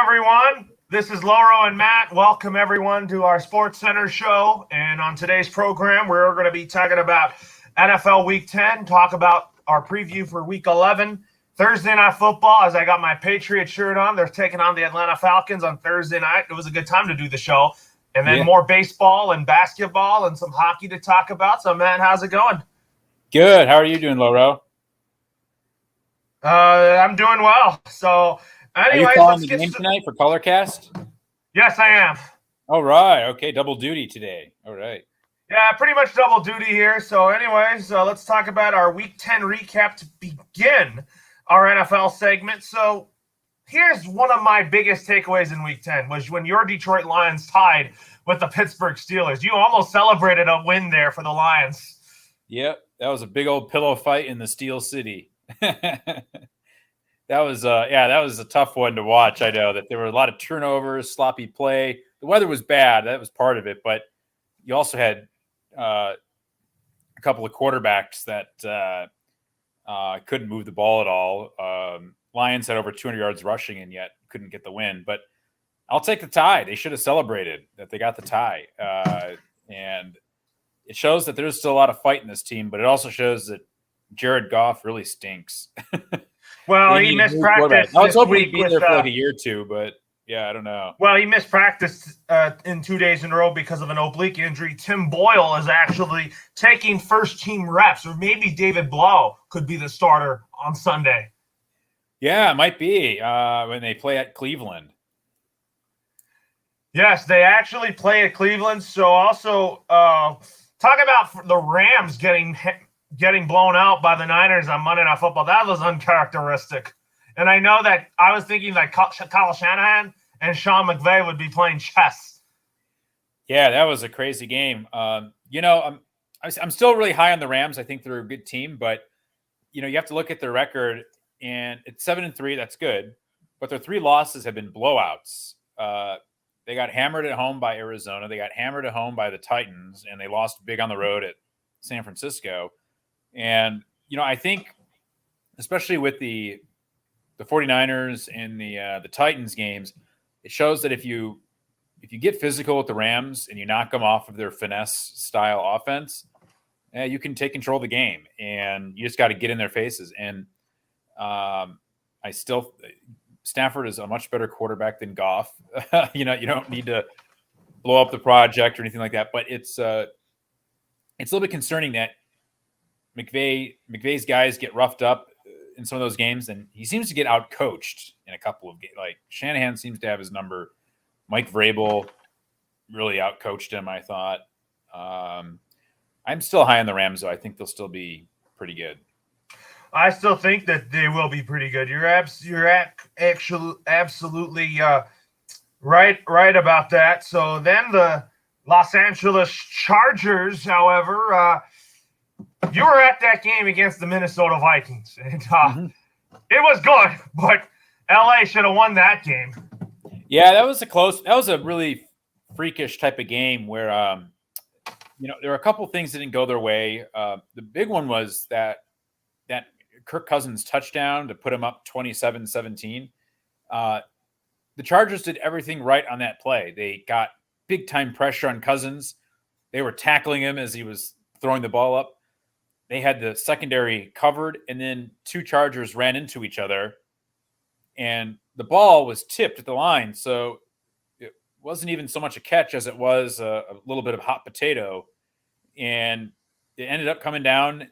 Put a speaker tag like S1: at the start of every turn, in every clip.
S1: everyone. This is Loro and Matt. Welcome, everyone, to our Sportscenter show. And on today's program, we're going to be talking about NFL Week 10, talk about our preview for Week 11, Thursday Night Football, as I got my Patriots shirt on. They're taking on the Atlanta Falcons on Thursday night. It was a good time to do the show. And then more baseball and basketball and some hockey to talk about. So, Matt, how's it going?
S2: Good. How are you doing, Loro?
S1: I'm doing well. So, anyways,
S2: are you calling the game tonight for Colorcast?
S1: Yes, I am.
S2: All right. Okay. Double duty today. All right.
S1: Yeah, pretty much double duty here. So, anyways, let's talk about our Week 10 recap to begin our NFL segment. So, here's one of my biggest takeaways in Week 10 was when your Detroit Lions tied with the Pittsburgh Steelers. You almost celebrated a win there for the Lions.
S2: Yep. That was a big old pillow fight in the Steel City. That was a tough one to watch. I know that there were a lot of turnovers, sloppy play. The weather was bad. That was part of it. But you also had a couple of quarterbacks that couldn't move the ball at all. Lions had over 200 yards rushing and yet couldn't get the win. But I'll take the tie. They should have celebrated that they got the tie. And it shows that there's still a lot of fight in this team, but it also shows that Jared Goff really stinks.
S1: Well, he missed practice.
S2: I was hoping he'd be there for like a year or two, but yeah, I don't know.
S1: Well, he missed practice in 2 days in a row because of an oblique injury. Tim Boyle is actually taking first-team reps, or maybe David Blough could be the starter on Sunday.
S2: Yeah, it might be when they play at Cleveland.
S1: Yes, they actually play at Cleveland. So also talk about the Rams getting blown out by the Niners on Monday Night Football. That was uncharacteristic. And I know that I was thinking that Kyle Shanahan and Sean McVay would be playing chess.
S2: Yeah, that was a crazy game. I'm still really high on the Rams. I think they're a good team, but you have to look at their record, and it's 7-3. That's good, but their 3 losses have been blowouts. They got hammered at home by Arizona. They got hammered at home by the Titans, and they lost big on the road at San Francisco. And, I think especially with the 49ers and the Titans games, it shows that if you get physical with the Rams and you knock them off of their finesse style offense, you can take control of the game, and you just got to get in their faces. And Stafford is a much better quarterback than Goff. You don't need to blow up the project or anything like that, but it's a little bit concerning that McVay's guys get roughed up in some of those games, and he seems to get out-coached in a couple of games. Like Shanahan seems to have his number. Mike Vrabel really out-coached him, I thought. I'm still high on the Rams, though. I think they'll still be pretty good.
S1: I still think that they will be pretty good. You're actually absolutely right about that. So then the Los Angeles Chargers, however, you were at that game against the Minnesota Vikings, and it was good, but LA should have won that game.
S2: Yeah, that was a really freakish type of game where, there were a couple things that didn't go their way. The big one was that Kirk Cousins touchdown to put him up 27-17. The Chargers did everything right on that play. They got big time pressure on Cousins. They were tackling him as he was throwing the ball up. They had the secondary covered, and then 2 Chargers ran into each other, and the ball was tipped at the line. So it wasn't even so much a catch as it was a little bit of hot potato. And it ended up coming down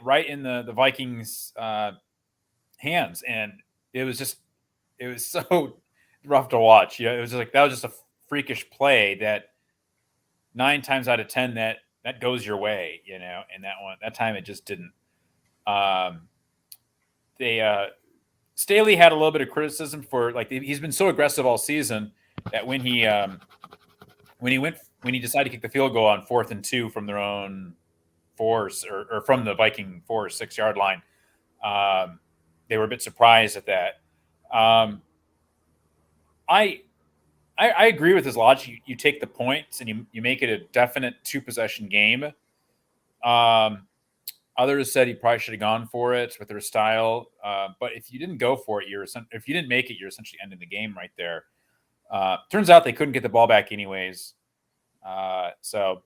S2: right in the Vikings' hands. And it was so rough to watch. It was that was just a freakish play that 9 times out of 10 that goes your way, and that time it just didn't. Staley had a little bit of criticism for, he's been so aggressive all season that when he decided to kick the field goal on 4th and 2 from their own 4 or from the Viking 4 or 6 yard line, they were a bit surprised at that. I agree with his logic. You take the points and you make it a definite 2-possession game. Others said he probably should have gone for it with their style. But if you didn't go for it, if you didn't make it, you're essentially ending the game right there. Turns out they couldn't get the ball back anyways. So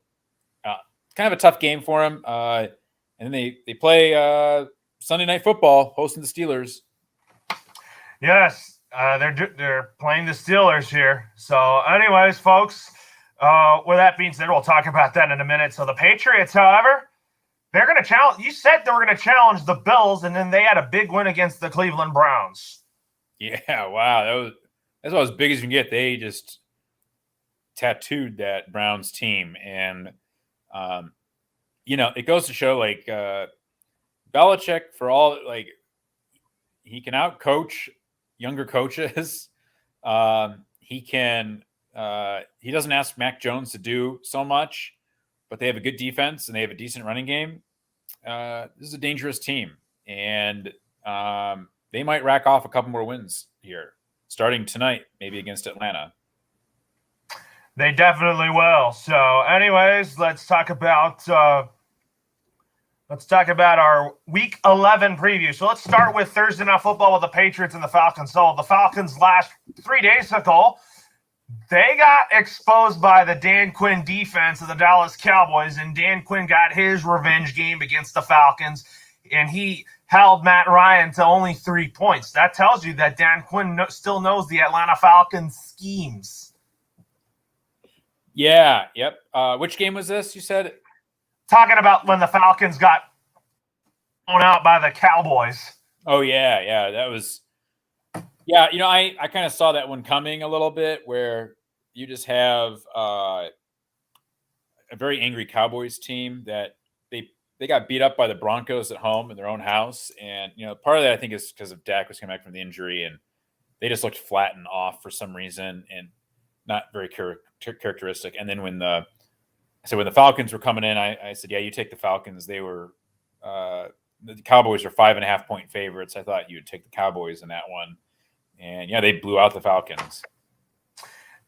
S2: kind of a tough game for him. And then they play Sunday Night Football, hosting the Steelers.
S1: Yes, they're playing the Steelers here. So, anyways, folks, with that being said, we'll talk about that in a minute. So the Patriots, however, they're going to challenge. You said they were going to challenge the Bills, and then they had a big win against the Cleveland Browns.
S2: Yeah, wow, that's about as big as you can get. They just tattooed that Browns team, and it goes to show like Belichick, for all like he can out-coach younger coaches. He doesn't ask Mac Jones to do so much, but they have a good defense and they have a decent running game. This is a dangerous team, and they might rack off a couple more wins here, starting tonight, maybe against Atlanta.
S1: They definitely will. So, anyways, let's talk about our Week 11 preview. So let's start with Thursday Night Football with the Patriots and the Falcons. So the Falcons last 3 days ago, they got exposed by the Dan Quinn defense of the Dallas Cowboys, and Dan Quinn got his revenge game against the Falcons, and he held Matt Ryan to only 3 points. That tells you that Dan Quinn still knows the Atlanta Falcons schemes.
S2: Yeah, yep. Which game was this, you said?
S1: Talking about when the Falcons got blown out by the Cowboys.
S2: Oh, yeah. That was – yeah, I kind of saw that one coming a little bit, where you just have a very angry Cowboys team that they got beat up by the Broncos at home in their own house. And, part of that I think is because of Dak was coming back from the injury, and they just looked flat and off for some reason and not very characteristic. And then when the Falcons were coming in, I said, yeah, you take the Falcons. They were the Cowboys are 5.5 point favorites. I thought you would take the Cowboys in that one. And yeah, they blew out the Falcons.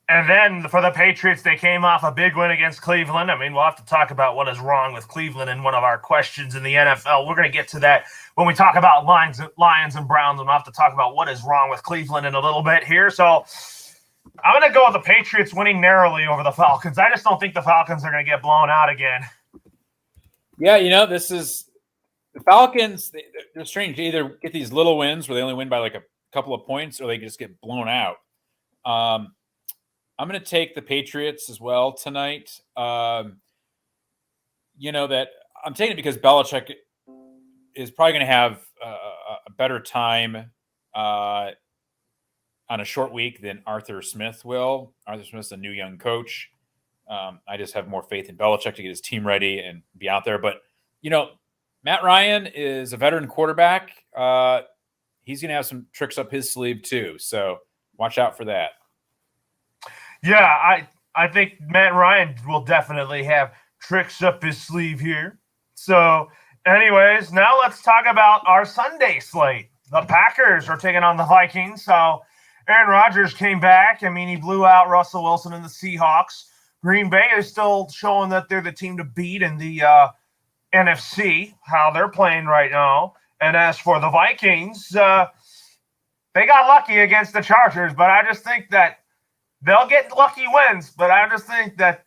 S1: And then for the Patriots, they came off a big win against Cleveland. I mean, we'll have to talk about what is wrong with Cleveland in one of our questions in the NFL. We're going to get to that when we talk about Lions and Browns, and we'll have to talk about what is wrong with Cleveland in a little bit here. So I'm going to go with the Patriots winning narrowly over the Falcons. I just don't think the Falcons are going to get blown out again.
S2: Yeah, this is – the Falcons, they're strange. They either get these little wins where they only win by like a couple of points, or they just get blown out. I'm going to take the Patriots as well tonight. That I'm taking it because Belichick is probably going to have a better time on a short week than Arthur Smith will. Arthur Smith's a new young coach. I just have more faith in Belichick to get his team ready and be out there. But, Matt Ryan is a veteran quarterback. He's going to have some tricks up his sleeve too. So watch out for that.
S1: Yeah, I think Matt Ryan will definitely have tricks up his sleeve here. So, anyways, now let's talk about our Sunday slate. The Packers are taking on the Vikings. So, Aaron Rodgers came back. I mean, he blew out Russell Wilson and the Seahawks. Green Bay is still showing that they're the team to beat in the NFC, how they're playing right now. And as for the Vikings, they got lucky against the Chargers, but I just think that they'll get lucky wins, but I just think that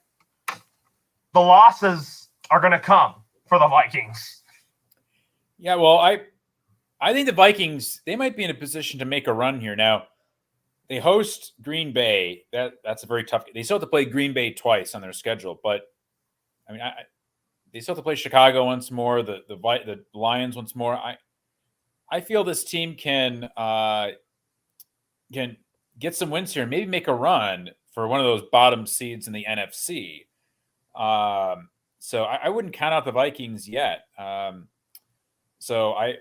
S1: the losses are going to come for the Vikings.
S2: Yeah, well, I think the Vikings, they might be in a position to make a run here. Now, they host Green Bay. That's a very tough – they still have to play Green Bay twice on their schedule. But, I mean, they still have to play Chicago once more, the Lions once more. I feel this team can get some wins here and maybe make a run for one of those bottom seeds in the NFC. So I wouldn't count out the Vikings yet. So I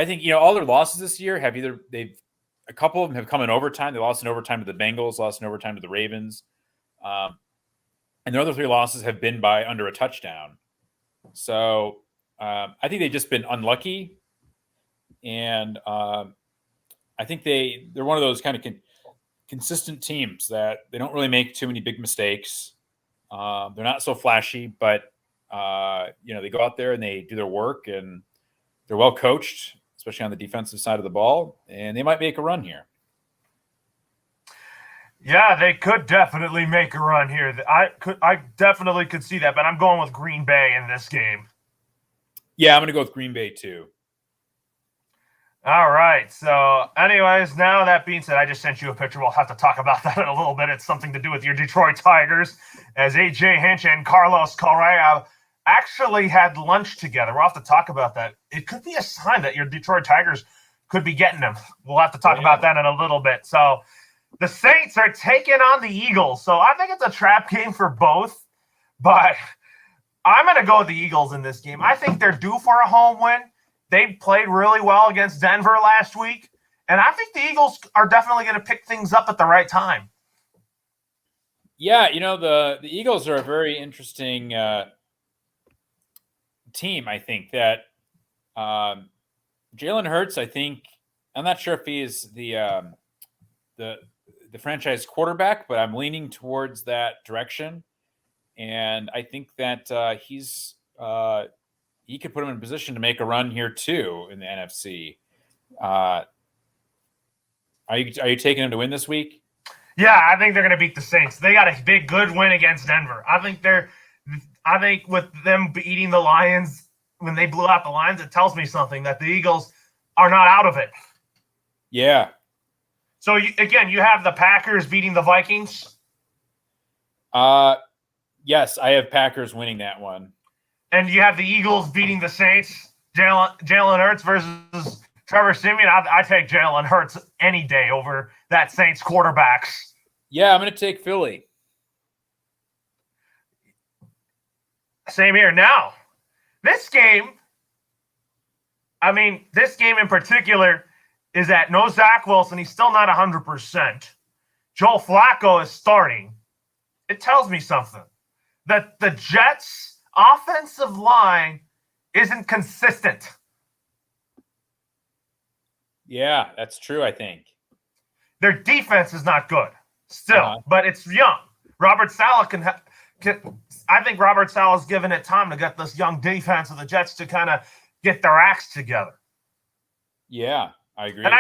S2: think, all their losses this year have a couple of them have come in overtime. They lost in overtime to the Bengals, lost in overtime to the Ravens. And their other 3 losses have been by under a touchdown. So I think they've just been unlucky. And I think they're one of those kind of consistent teams that they don't really make too many big mistakes. They're not so flashy, but They go out there and they do their work, and they're well coached, especially on the defensive side of the ball, and they might make a run here.
S1: Yeah, they could definitely make a run here. I definitely could see that, but I'm going with Green Bay in this game.
S2: Yeah, I'm going to go with Green Bay too.
S1: All right. So, anyways, now that being said, I just sent you a picture. We'll have to talk about that in a little bit. It's something to do with your Detroit Tigers, as AJ Hinch and Carlos Correa actually had lunch together. We'll have to talk about that. It could be a sign that your Detroit Tigers could be getting them. We'll have to talk about that in a little bit. So, the Saints are taking on the Eagles. So, I think it's a trap game for both, but I'm going to go with the Eagles in this game. I think they're due for a home win. They played really well against Denver last week, and I think the Eagles are definitely going to pick things up at the right time.
S2: Yeah, the Eagles are a very interesting team. I think that Jalen Hurts, I'm not sure if he is the franchise quarterback, but I'm leaning towards that direction, and I think that he could put him in a position to make a run here too in the NFC. Are you taking him to win this week?
S1: Yeah, I think they're going to beat the Saints. They got a big, good win against Denver. I think with them beating the Lions, when they blew out the Lions, it tells me something that the Eagles are not out of it.
S2: Yeah.
S1: So you have the Packers beating the Vikings.
S2: Yes, I have Packers winning that one.
S1: And you have the Eagles beating the Saints. Jalen Hurts versus Trevor Siemian. I take Jalen Hurts any day over that Saints quarterbacks.
S2: Yeah, I'm going to take Philly.
S1: Same here. Now, this game in particular is that no Zach Wilson. He's still not 100%. Joe Flacco is starting. It tells me something. That the Jets' offensive line isn't consistent.
S2: Yeah, that's true, I think.
S1: Their defense is not good still, but it's young. Robert Saleh I think Robert Saleh's given it time to get this young defense of the Jets to kind of get their acts together.
S2: Yeah, I agree.
S1: And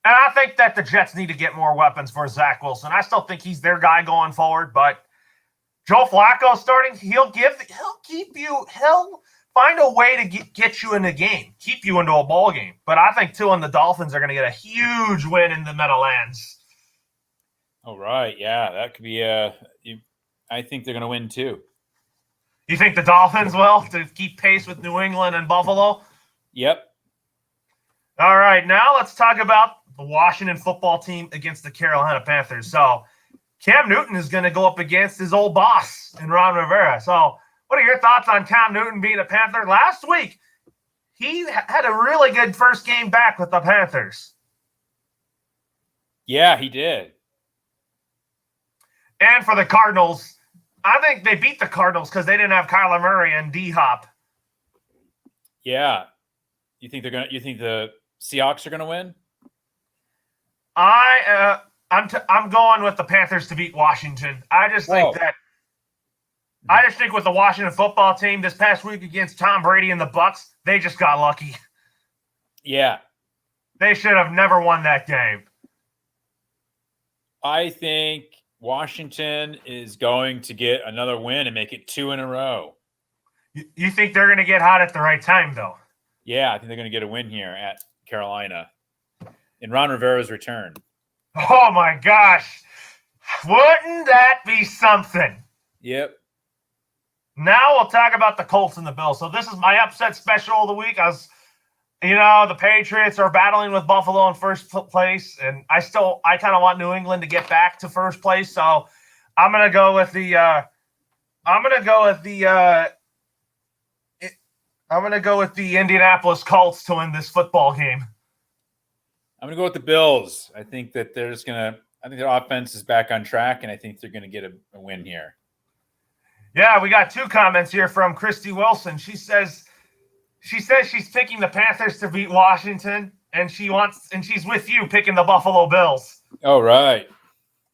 S1: I think that the Jets need to get more weapons for Zach Wilson. I still think he's their guy going forward, but Joe Flacco starting, he'll find a way to get you in the game, keep you into a ball game. But I think too, and the Dolphins are going to get a huge win in the Meadowlands.
S2: All right, yeah, that could be I think they're going to win too.
S1: You think the Dolphins will to keep pace with New England and Buffalo?
S2: Yep.
S1: All right, now let's talk about the Washington football team against the Carolina Panthers. So Cam Newton is going to go up against his old boss in Ron Rivera. So what are your thoughts on Cam Newton being a Panther? Last week, he had a really good first game back with the Panthers.
S2: Yeah, he did.
S1: And for the Cardinals, I think they beat the Cardinals because they didn't have Kyler Murray and D-Hop.
S2: Yeah. You think the Seahawks are going to win?
S1: I'm going with the Panthers to beat Washington. I just think with the Washington football team this past week against Tom Brady and the Bucs, they just got lucky.
S2: Yeah.
S1: They should have never won that game.
S2: I think Washington is going to get another win and make it 2 in a row.
S1: You think they're going to get hot at the right time, though?
S2: Yeah, I think they're going to get a win here at Carolina in Ron Rivera's return.
S1: Oh, my gosh. Wouldn't that be something?
S2: Yep.
S1: Now we'll talk about the Colts and the Bills. So this is my upset special of the week. The Patriots are battling with Buffalo in first place, and I kind of want New England to get back to first place. So I'm gonna go with the Indianapolis Colts to win this football game.
S2: I'm gonna go with the Bills. I think that I think their offense is back on track, and I think they're gonna get a win here.
S1: Yeah, we got 2 comments here from Christy Wilson. She says she's picking the Panthers to beat Washington, and she's with you picking the Buffalo Bills.
S2: All right.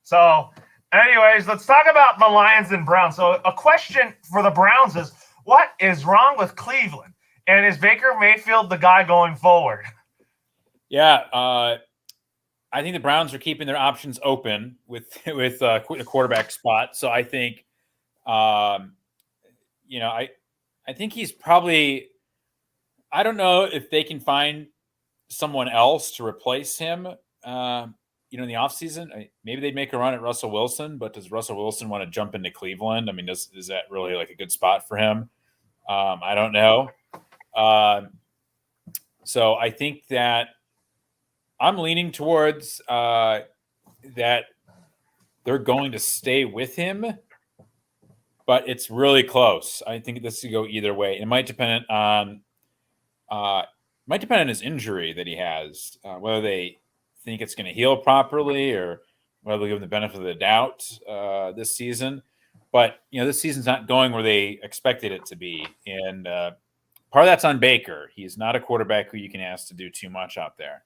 S1: So, anyways, let's talk about the Lions and Browns. So, a question for the Browns is, What is wrong with Cleveland? And is Baker Mayfield the guy going forward?
S2: Yeah, I think the Browns are keeping their options open with a quarterback spot. So I think, I think he's probably. I don't know if they can find someone else to replace him. In the offseason, maybe they'd make a run at Russell Wilson, but does Russell Wilson want to jump into Cleveland? I mean, is that really like a good spot for him? I don't know. So I think that I'm leaning towards that they're going to stay with him, but it's really close. I think this could go either way. It might depend on his injury that he has, whether they think it's going to heal properly or whether they'll give him the benefit of the doubt this season. But, this season's not going where they expected it to be. And part of that's on Baker. He's not a quarterback who you can ask to do too much out there.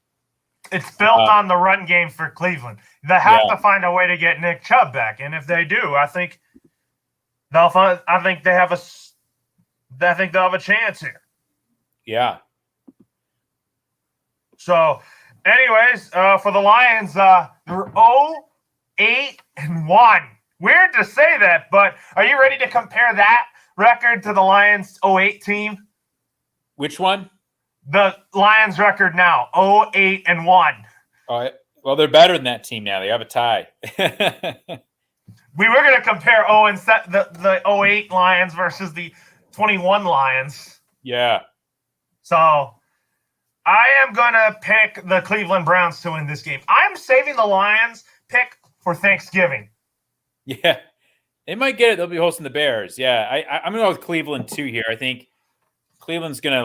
S1: It's built on the run game for Cleveland. They have to find a way to get Nick Chubb back. And if they do, I think they'll have a chance here.
S2: Yeah.
S1: So, anyways, for the Lions, they're 0-8-1. Weird to say that, but are you ready to compare that record to the Lions 0-8 team?
S2: Which one?
S1: The Lions record now, 0-8-1.
S2: All right. Well, they're better than that team now. They have a tie.
S1: We were going to compare the 0-8 Lions versus the 21 Lions.
S2: Yeah.
S1: So I am going to pick the Cleveland Browns to win this game. I'm saving the Lions pick for Thanksgiving.
S2: Yeah. They might get it. They'll be hosting the Bears. Yeah. I'm going to go with Cleveland too here. I think Cleveland's going to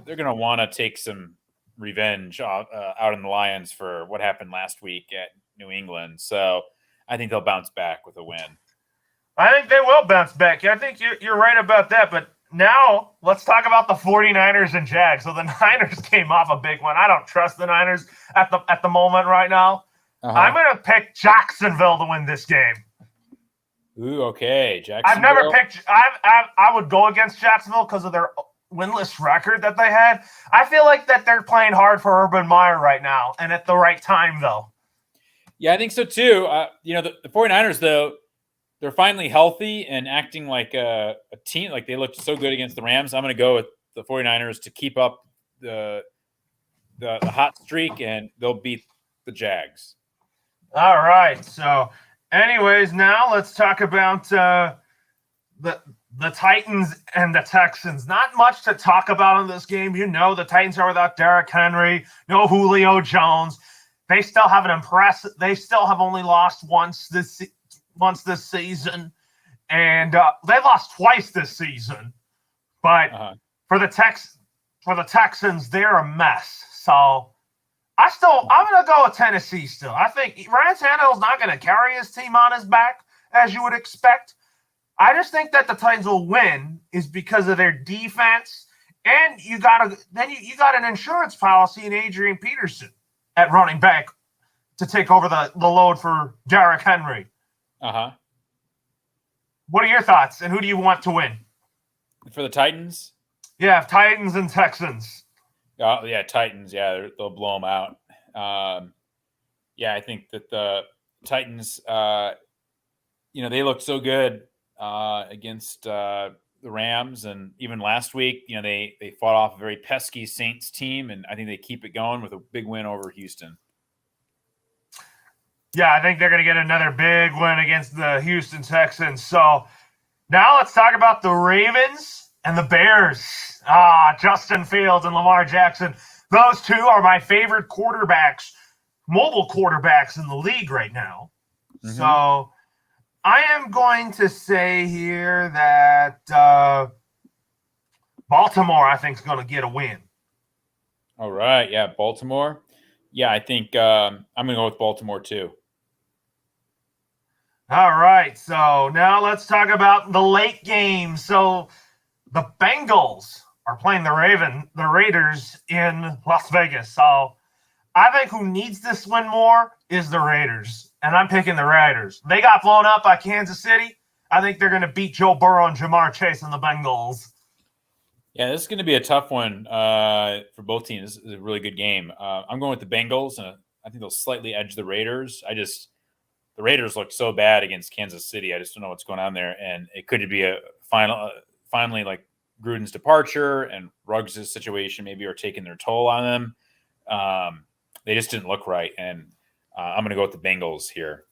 S2: they're going to want to take some revenge out on the Lions for what happened last week at New England. So I think they'll bounce back with a win.
S1: I think they will bounce back. I think you're right about that. But now let's talk about the 49ers and Jags. So the Niners came off a big one. I don't trust the Niners at the moment right now. Uh-huh. I'm going to pick Jacksonville to win this game.
S2: Ooh, okay. Jacksonville.
S1: I've never picked – I would go against Jacksonville because of their winless record that they had. I feel like that they're playing hard for Urban Meyer right now and at the right time, though.
S2: Yeah, I think so, too. The 49ers, though, they're finally healthy and acting like a team. Like they looked so good against the Rams. I'm going to go with the 49ers to keep up the hot streak, and they'll beat the Jags.
S1: All right. So, anyways, now let's talk about the Titans and the Texans. Not much to talk about in this game. The Titans are without Derrick Henry, no Julio Jones. They still have they still have only lost once this season, and they lost twice this season. But for the Texans, they're a mess. So I'm going to go with Tennessee still. I think Ryan Tannehill's not going to carry his team on his back, as you would expect. I just think that the Titans will win is because of their defense, and you got an insurance policy in Adrian Peterson at running back to take over the load for Derrick Henry.
S2: Uh-huh.
S1: What are your thoughts, and who do you want to win?
S2: For the Titans?
S1: Yeah, Titans and Texans.
S2: Yeah, Titans. Yeah, they'll blow them out. I think that the Titans, they looked so good against the Rams, and even last week, they fought off a very pesky Saints team, and I think they keep it going with a big win over Houston.
S1: Yeah, I think they're going to get another big win against the Houston Texans. So now let's talk about the Ravens and the Bears. Justin Fields and Lamar Jackson. Those two are my favorite quarterbacks, mobile quarterbacks in the league right now. Mm-hmm. So I am going to say here that Baltimore, I think, is going to get a win.
S2: All right. Yeah, Baltimore. Yeah, I think I'm going to go with Baltimore too.
S1: All right. So now let's talk about the late game. So the Bengals are playing the Raiders in Las Vegas. So I think who needs this win more is the Raiders. And I'm picking the Raiders. They got blown up by Kansas City. I think they're going to beat Joe Burrow and Jamar Chase and the Bengals.
S2: Yeah, this is going to be a tough one for both teams. This is a really good game. I'm going with the Bengals, and I think they'll slightly edge the Raiders. The Raiders look so bad against Kansas City. I just don't know what's going on there, and it could be a finally like Gruden's departure and Ruggs' situation maybe are taking their toll on them. They just didn't look right, and I'm going to go with the Bengals here.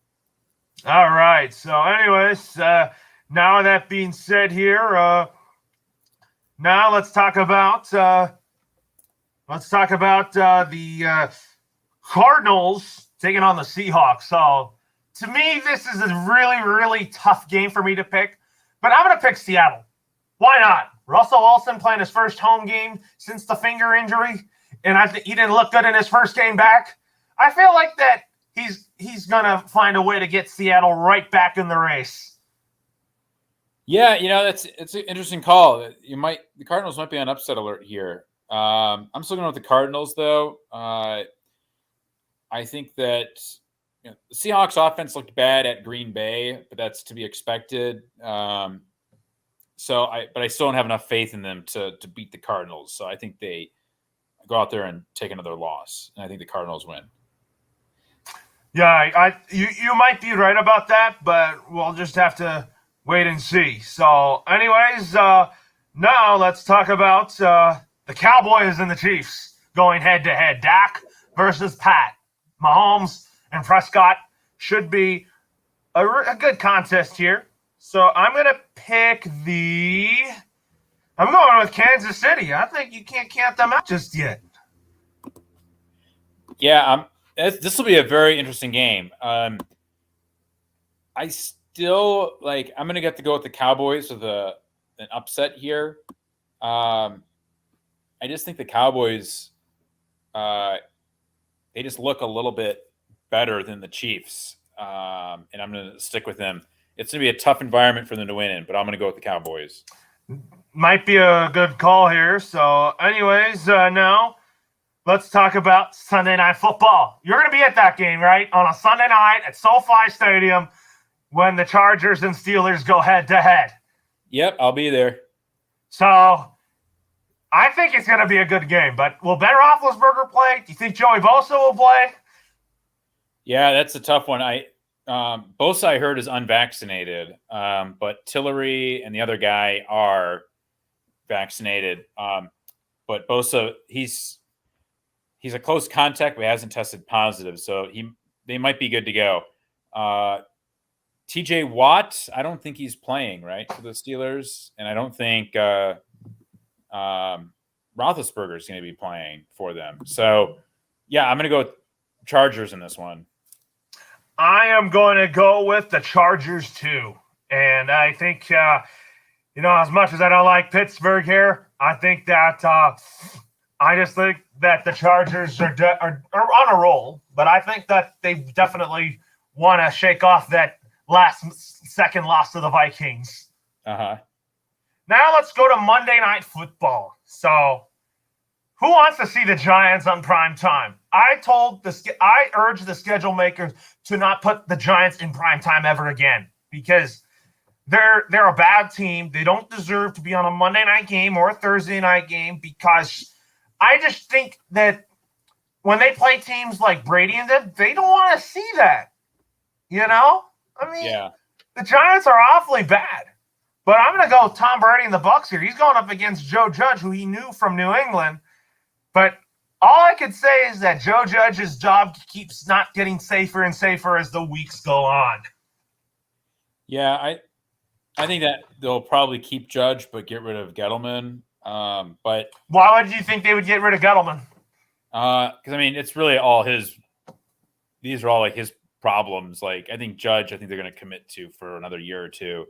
S1: All right. So, anyways, now that being said here, now let's talk about the Cardinals taking on the Seahawks. So, to me, this is a really, really tough game for me to pick, but I'm going to pick Seattle. Why not? Russell Wilson playing his first home game since the finger injury, and he didn't look good in his first game back. I feel like that he's going to find a way to get Seattle right back in the race.
S2: Yeah, it's an interesting call. The Cardinals might be on upset alert here. I'm still going with the Cardinals, though. I think that the Seahawks offense looked bad at Green Bay, but that's to be expected. But I still don't have enough faith in them to beat the Cardinals. So I think they go out there and take another loss, and I think the Cardinals win.
S1: Yeah, you might be right about that, but we'll just have to wait and see. So, anyways, now let's talk about the Cowboys and the Chiefs going head-to-head. Dak versus Pat. Mahomes and Prescott should be a good contest here. So I'm going to pick I'm going with Kansas City. I think you can't count them out just yet.
S2: Yeah, this will be a very interesting game. I still I'm going to get to go with the Cowboys with an upset here. I just think the Cowboys, they just look a little bit better than the Chiefs, and I'm going to stick with them. It's going to be a tough environment for them to win in, but I'm going to go with the Cowboys.
S1: Might be a good call here. So, anyways, now let's talk about Sunday Night Football. You're going to be at that game, right? On a Sunday night at SoFi Stadium when the Chargers and Steelers go head-to-head.
S2: Yep, I'll be there.
S1: So, I think it's going to be a good game. But will Ben Roethlisberger play? Do you think Joey Bosa will play?
S2: Yeah, that's a tough one. Bosa, I heard, is unvaccinated, but Tillery and the other guy are vaccinated. But Bosa, he's a close contact, but he hasn't tested positive, so they might be good to go. TJ Watt, I don't think he's playing, right, for the Steelers, and I don't think Roethlisberger is going to be playing for them. So, yeah, I'm going to go with Chargers in this one.
S1: I am going to go with the Chargers, too. And I think, as much as I don't like Pittsburgh here, I think that I just think that the Chargers are on a roll. But I think that they definitely want to shake off that second loss to the Vikings.
S2: Uh-huh.
S1: Now let's go to Monday Night Football. So, who wants to see the Giants on prime time? I urged the schedule makers to not put the Giants in prime time ever again because they're a bad team. They don't deserve to be on a Monday night game or a Thursday night game because I just think that when they play teams like Brady and them, they don't want to see that. I mean,
S2: yeah.
S1: The Giants are awfully bad. But I'm going to go with Tom Brady and the Bucs here. He's going up against Joe Judge, who he knew from New England. But all I could say is that Joe Judge's job keeps not getting safer and safer as the weeks go on.
S2: Yeah, I think that they'll probably keep Judge but get rid of Gettleman. But
S1: why would you think they would get rid of Gettleman?
S2: Because it's really all his. These are all his problems. I think Judge, they're going to commit to for another year or two.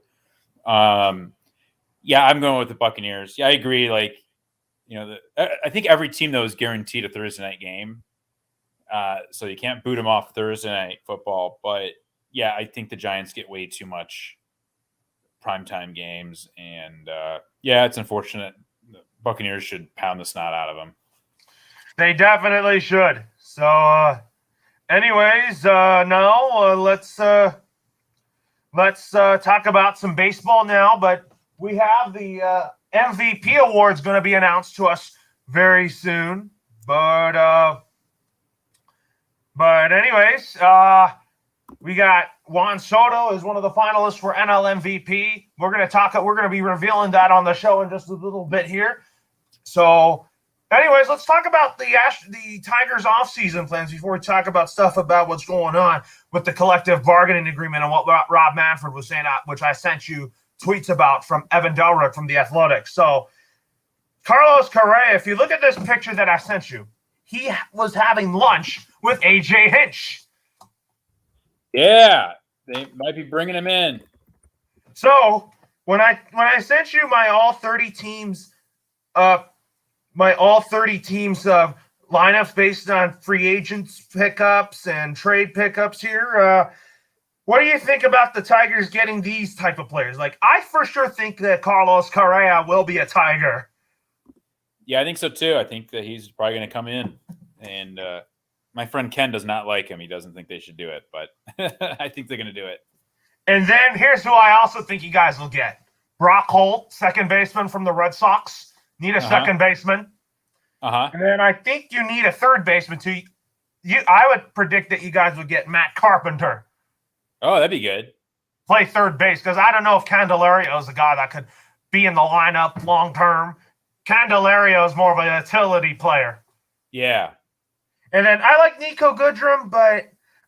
S2: Yeah, I'm going with the Buccaneers. Yeah, I agree. I think every team though is guaranteed a Thursday night game, so you can't boot them off Thursday night football. But yeah, I think the Giants get way too much primetime games, and it's unfortunate. The Buccaneers should pound the snot out of them.
S1: They definitely should. So, anyways, now let's let's talk about some baseball now. But we have the MVP awards going to be announced to us very soon. But anyways, we got Juan Soto is one of the finalists for NL MVP. We're going to be revealing that on the show in just a little bit here. So, anyways, let's talk about the Tigers offseason plans before we talk about stuff about what's going on with the collective bargaining agreement and what Rob Manfred was saying, which I sent you tweets about from Evan Delrick from The Athletic. So, Carlos Correa, if you look at this picture that I sent you, he was having lunch with A.J. Hinch.
S2: Yeah, they might be bringing him in.
S1: So when I sent you my all 30 teams lineups based on free agents pickups and trade pickups here, what do you think about the Tigers getting these type of players? Like, I for sure think that Carlos Correa will be a Tiger.
S2: Yeah, I think so too. I think that he's probably going to come in, and my friend Ken does not like him. He doesn't think they should do it, but I think they're going to do it.
S1: And then here's who I also think you guys will get. Brock Holt, second baseman from the Red Sox. Need a second baseman. And then I think you need a third baseman too. I would predict that you guys would get Matt Carpenter.
S2: Oh, that'd be good.
S1: Play third base, because I don't know if Candelario is a guy that could be in the lineup long term. Candelario is more of a utility player.
S2: Yeah.
S1: And then I like Nico Goodrum, but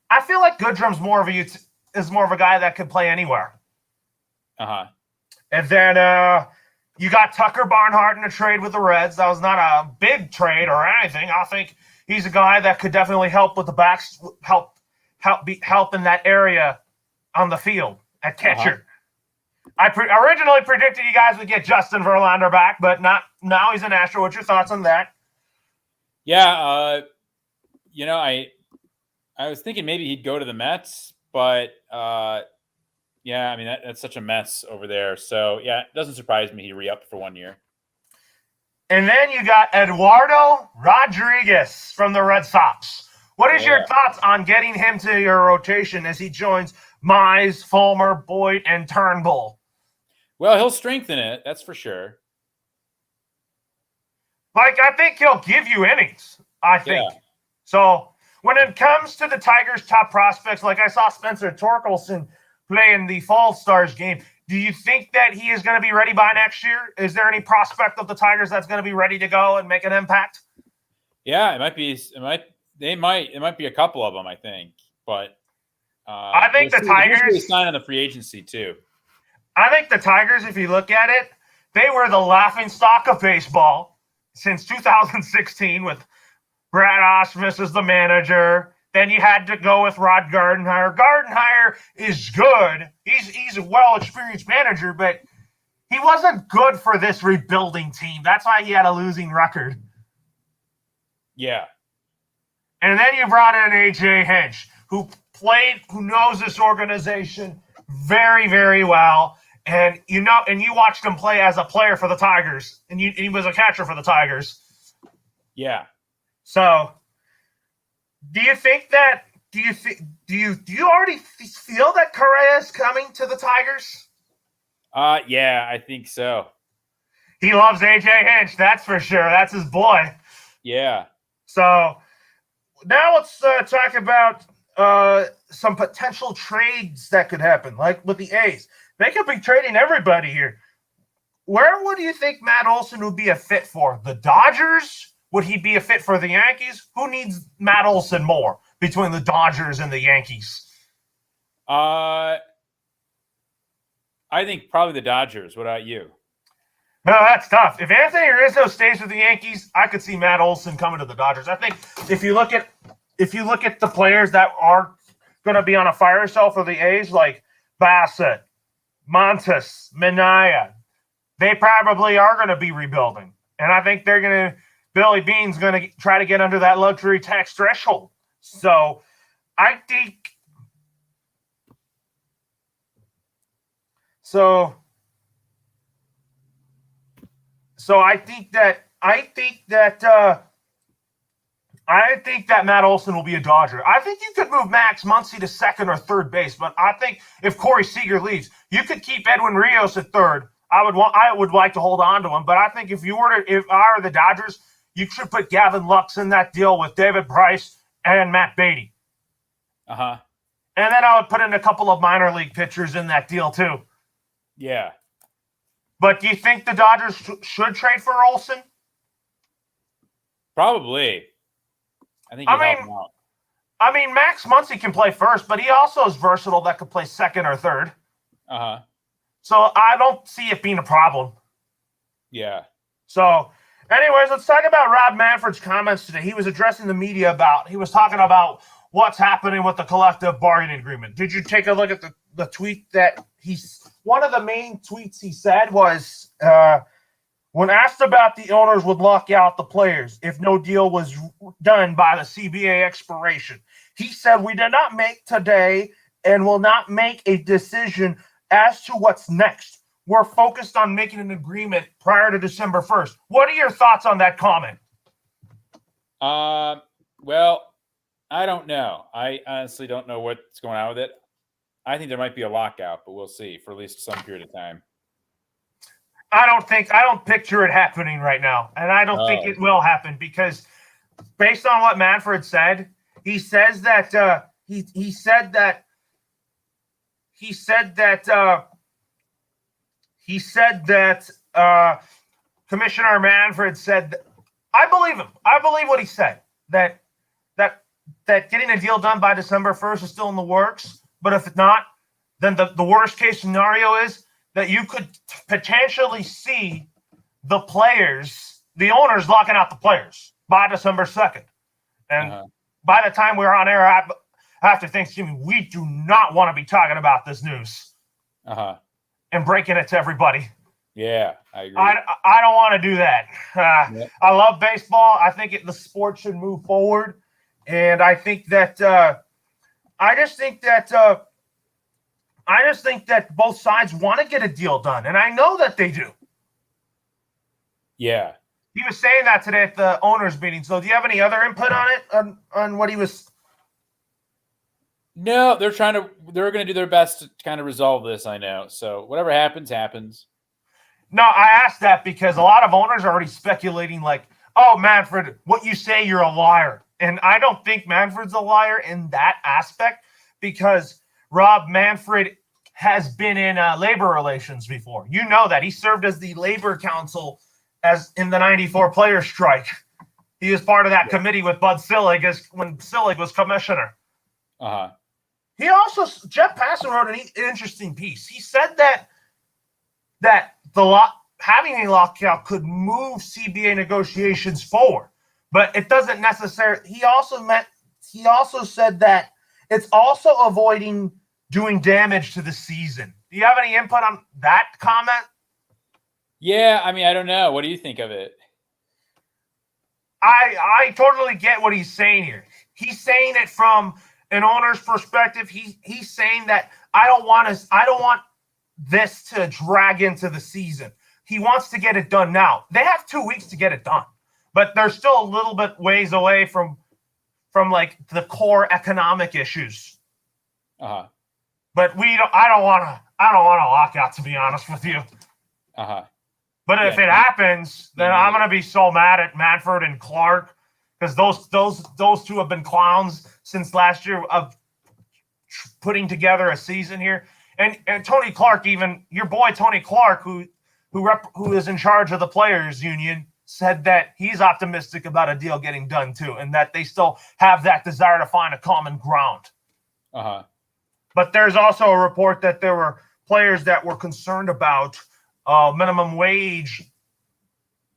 S1: I feel like Goodrum's more of a guy that could play anywhere. And then you got Tucker Barnhart in a trade with the Reds. That was not a big trade or anything. I think he's a guy that could definitely help with the backs, help in that area on the field at catcher. I originally predicted you guys would get Justin Verlander back, but not now. He's an Astro. What's your thoughts on that?
S2: Yeah, I was thinking maybe he'd go to the Mets, but yeah, I mean that's such a mess over there. So yeah, it doesn't surprise me he re-upped for 1 year. And
S1: then you got Eduardo Rodriguez from the Red Sox. What is your thoughts on getting him to your rotation as he joins Mize, Fulmer, Boyd, and Turnbull?
S2: Well, he'll strengthen it, that's for sure.
S1: Like, I think he'll give you innings, I think. Yeah. So when it comes to the Tigers' top prospects, like I saw Spencer Torkelson play in the Fall Stars game, do you think that he is going to be ready by next year? Is there any prospect of the Tigers that's going to be ready to go and make an impact?
S2: Yeah, it might be. It might be a couple of them, I think. But
S1: I think the Tigers
S2: sign on the free agency too.
S1: I think the Tigers, if you look at it, they were the laughingstock of baseball since 2016 with Brad Ausmus as the manager. Then you had to go with Rod Gardenhire. Gardenhire is good. He's a well-experienced manager, but he wasn't good for this rebuilding team. That's why he had a losing record.
S2: Yeah.
S1: And then you brought in A.J. Hinch, who knows this organization very, very well. And you watched him play as a player for the Tigers, and he was a catcher for the Tigers.
S2: Yeah.
S1: So, do you already feel that Correa is coming to the Tigers?
S2: Yeah, I think so.
S1: He loves A.J. Hinch, that's for sure. That's his boy.
S2: Yeah.
S1: So, now let's talk about some potential trades that could happen, like with the A's. They could be trading everybody here. Where would you think Matt Olson would be a fit for? The Dodgers? Would he be a fit for the Yankees? Who needs Matt Olson more between the Dodgers and the Yankees?
S2: I think probably the Dodgers. What about you?
S1: No, that's tough. If Anthony Rizzo stays with the Yankees, I could see Matt Olson coming to the Dodgers. I think if you look at the players that are going to be on a fire sale for the A's, like Bassett, Montes, Minaya, they probably are going to be rebuilding. And I think Billy Beane's going to try to get under that luxury tax threshold. So I think I think that Matt Olson will be a Dodger. I think you could move Max Muncy to second or third base, but I think if Corey Seager leaves, you could keep Edwin Rios at third. I would like to hold on to him, but I think if I were the Dodgers, you should put Gavin Lux in that deal with David Price and Matt Beatty.
S2: Uh-huh.
S1: And then I would put in a couple of minor league pitchers in that deal too.
S2: Yeah.
S1: But do you think the Dodgers should trade for Olson?
S2: Probably. I think he'll help him out.
S1: I mean, Max Muncy can play first, but he also is versatile that could play second or third.
S2: Uh-huh.
S1: So I don't see it being a problem.
S2: Yeah.
S1: So, anyways, let's talk about Rob Manfred's comments today. He was addressing the media he was talking about what's happening with the collective bargaining agreement. Did you take a look at the tweet that one of the main tweets he said was, when asked about the owners would lock out the players if no deal was done by the CBA expiration, he said, "We did not make today and will not make a decision as to what's next. We're focused on making an agreement prior to December 1st. What are your thoughts on that comment?
S2: Well, I don't know. I honestly don't know what's going on with it. I think there might be a lockout, but we'll see for at least some period of time.
S1: I don't picture it happening right now, and I don't think it will happen because based on what Manfred said, he says that he said that Commissioner Manfred said, I believe him. I believe what he said, that getting a deal done by December 1st is still in the works. But if not, then the worst case scenario is that you could potentially see the owners locking out the players by December 2nd. And by the time we're on air after Thanksgiving, we do not want to be talking about this news and breaking it to everybody.
S2: Yeah, I agree.
S1: I don't want to do that. I love baseball. I think the sport should move forward. And I think that I just think that both sides want to get a deal done. And I know that they do.
S2: Yeah.
S1: He was saying that today at the owners meeting. So do you have any other input on it, on what he was?
S2: No, they're going to do their best to kind of resolve this, I know. So whatever happens, happens.
S1: No, I asked that because a lot of owners are already speculating like, oh, Manfred, what you say, you're a liar. And I don't think Manfred's a liar in that aspect because Rob Manfred has been in labor relations before. You know that. He served as the labor counsel as in the 94 player strike. He was part of that committee with Bud Selig when Selig was commissioner. He also, Jeff Passan wrote an interesting piece. He said that having a lockout could move CBA negotiations forward, but it doesn't necessarily. He also said that it's also avoiding doing damage to the season. Do you have any input on that comment?
S2: Yeah, I mean, I don't know. What do you think of it?
S1: I totally get what he's saying here. He's saying it from an owner's perspective. He's saying that I don't want this to drag into the season. He wants to get it done now. They have 2 weeks to get it done, but they're still a little bit ways away from like the core economic issues. But I don't want a lockout, to be honest with you. But if it happens, then I'm going to be so mad at Manfred and Clark because those two have been clowns since last year of putting together a season here. And Tony Clark, even your boy Tony Clark, who is in charge of the players union, said that he's optimistic about a deal getting done too, and that they still have that desire to find a common ground. But there's also a report that there were players that were concerned about minimum wage,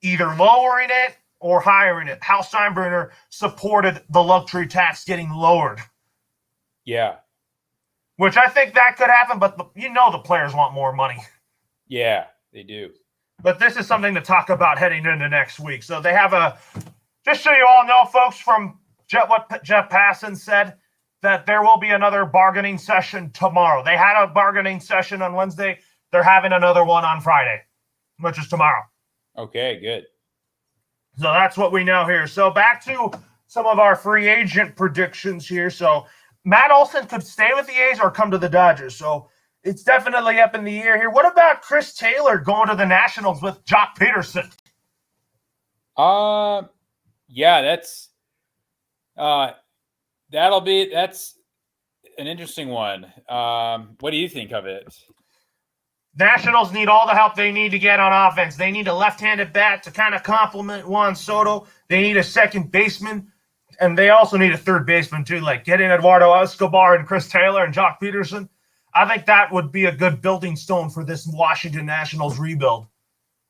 S1: either lowering it or hiring it. Hal Steinbrenner supported the luxury tax getting lowered.
S2: Yeah.
S1: Which I think that could happen, but the players want more money.
S2: Yeah, they do.
S1: But this is something to talk about heading into next week. So they have just so you all know, folks, from what Jeff Passan said, that there will be another bargaining session tomorrow. They had a bargaining session on Wednesday. They're having another one on Friday, which is tomorrow.
S2: Okay, good.
S1: So that's what we know here. So back to some of our free agent predictions here. So Matt Olson could stay with the A's or come to the Dodgers. So it's definitely up in the air here. What about Chris Taylor going to the Nationals with Jock Peterson?
S2: Yeah, that's an interesting one. What do you think of it?
S1: Nationals need all the help they need to get on offense. They need a left-handed bat to kind of complement Juan Soto. They need a second baseman, and they also need a third baseman too, like getting Eduardo Escobar and Chris Taylor and Jock Peterson. I think that would be a good building stone for this Washington Nationals rebuild.